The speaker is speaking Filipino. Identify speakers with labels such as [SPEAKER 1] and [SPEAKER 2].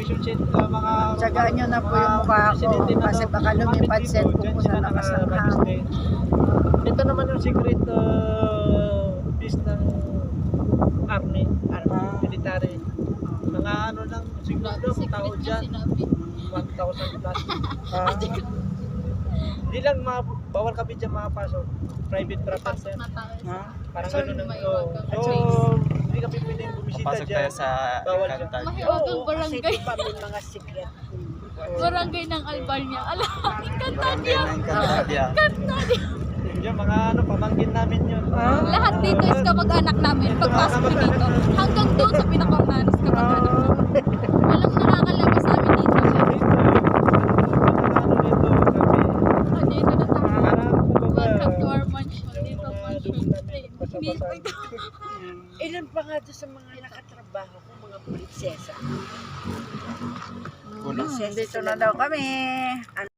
[SPEAKER 1] relationship mga
[SPEAKER 2] Tsagaan nyo na po yung mukha ko kasi baka lumipad cellphone ko sa lakas ng hangin.
[SPEAKER 1] Ito naman yung secret base ng army, military. Mga ano lang, siguro tao dyan, 1,000 plus. Hindi lang bawal kami dyan makapasok. Private property. Parang
[SPEAKER 2] So,
[SPEAKER 1] gano'n lang to. So, hindi kami pwedeng bumisita
[SPEAKER 3] Pasok
[SPEAKER 1] dyan.
[SPEAKER 3] tayo sa
[SPEAKER 1] Bawal dyan.
[SPEAKER 3] Encantadia.
[SPEAKER 4] Mahiwagang barangay.
[SPEAKER 2] mga secret.
[SPEAKER 4] Barangay ng Albania. Alam,
[SPEAKER 3] Barangay
[SPEAKER 4] Encantadia.
[SPEAKER 3] ng Encantadia.
[SPEAKER 4] Encantadia.
[SPEAKER 1] Yung mga pamangkin namin yun.
[SPEAKER 4] Lahat dito is kamag-anak namin. Pagpasok mo dito, hanggang doon sa pinakaunahan is kamag-anak namin. Walang nakakalabas sa amin dito.
[SPEAKER 1] Ano dito kami.
[SPEAKER 4] Oh, dito na tayo.
[SPEAKER 1] Parang
[SPEAKER 4] Welcome to our mansion. Dito mansion. Dito.
[SPEAKER 2] Ilan pa nga doon sa mga nakatrabaho ko, mga prinsesa.
[SPEAKER 3] Puno.
[SPEAKER 2] Dito na daw kami.